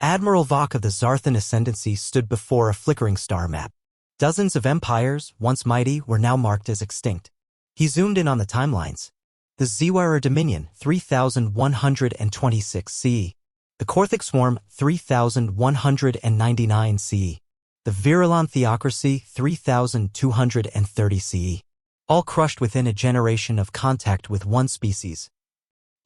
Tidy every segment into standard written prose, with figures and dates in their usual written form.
Admiral Vok of the Zarthan Ascendancy stood before a flickering star map. Dozens of empires, once mighty, were now marked as extinct. He zoomed in on the timelines. The Ziwara Dominion, 3126 CE. The Korthic Swarm, 3199 CE. The Virilan Theocracy, 3230 CE. All crushed within a generation of contact with one species.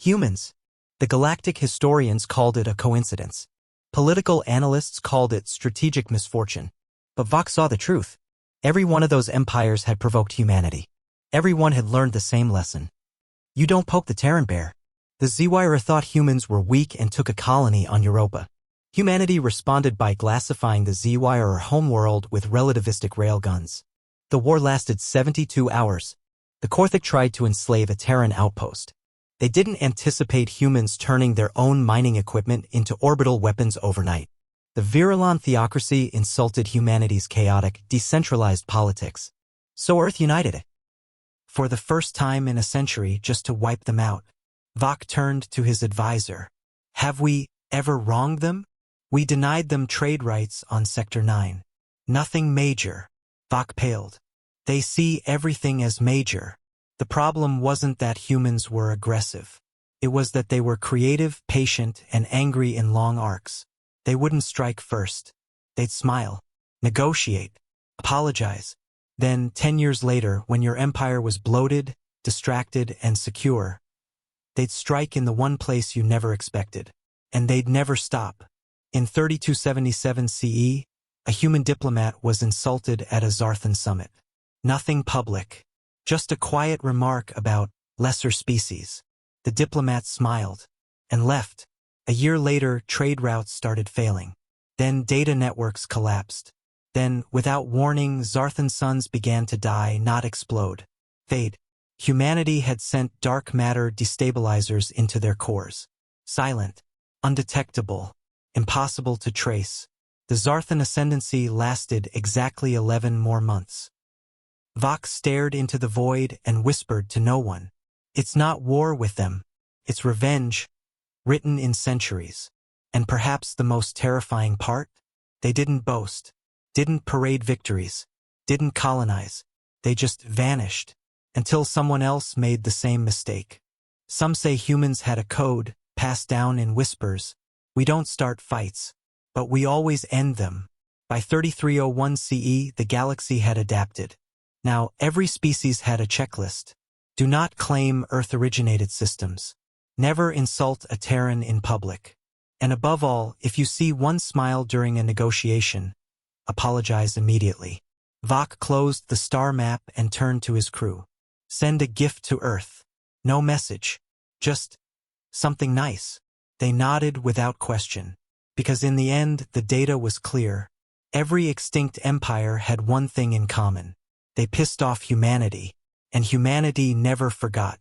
Humans. The galactic historians called it a coincidence. Political analysts called it strategic misfortune. But Vok saw the truth. Every one of those empires had provoked humanity. Everyone had learned the same lesson. You don't poke the Terran bear. The Ziwira thought humans were weak and took a colony on Europa. Humanity responded by glassifying the Ziwira homeworld with relativistic railguns. The war lasted 72 hours. The Korthic tried to enslave a Terran outpost. They didn't anticipate humans turning their own mining equipment into orbital weapons overnight. The Virilan Theocracy insulted humanity's chaotic, decentralized politics. So Earth united it. For the first time in a century, just to wipe them out. Vok turned to his advisor. Have we ever wronged them? We denied them trade rights on Sector 9. Nothing major. Vok paled. They see everything as major. The problem wasn't that humans were aggressive. It was that they were creative, patient, and angry in long arcs. They wouldn't strike first. They'd smile, negotiate, apologize. Then, 10 years later, when your empire was bloated, distracted, and secure, they'd strike in the one place you never expected. And they'd never stop. In 3277 CE, a human diplomat was insulted at a Zarthan summit. Nothing public. Just a quiet remark about lesser species. The diplomat smiled and left. A year later, trade routes started failing. Then data networks collapsed. Then, without warning, Zarthan suns began to die, not explode. Fade. Humanity had sent dark matter destabilizers into their cores. Silent, undetectable, impossible to trace. The Zarthan ascendancy lasted exactly 11 more months. Vok stared into the void and whispered to no one. It's not war with them. It's revenge, written in centuries. And perhaps the most terrifying part? They didn't boast, didn't parade victories, didn't colonize. They just vanished, until someone else made the same mistake. Some say humans had a code, passed down in whispers. We don't start fights, but we always end them. By 3301 CE, the galaxy had adapted. Now, every species had a checklist. Do not claim Earth-originated systems. Never insult a Terran in public. And above all, if you see one smile during a negotiation, apologize immediately. Vok closed the star map and turned to his crew. Send a gift to Earth. No message. Just something nice. They nodded without question. Because in the end, the data was clear. Every extinct empire had one thing in common. They pissed off humanity, and humanity never forgot.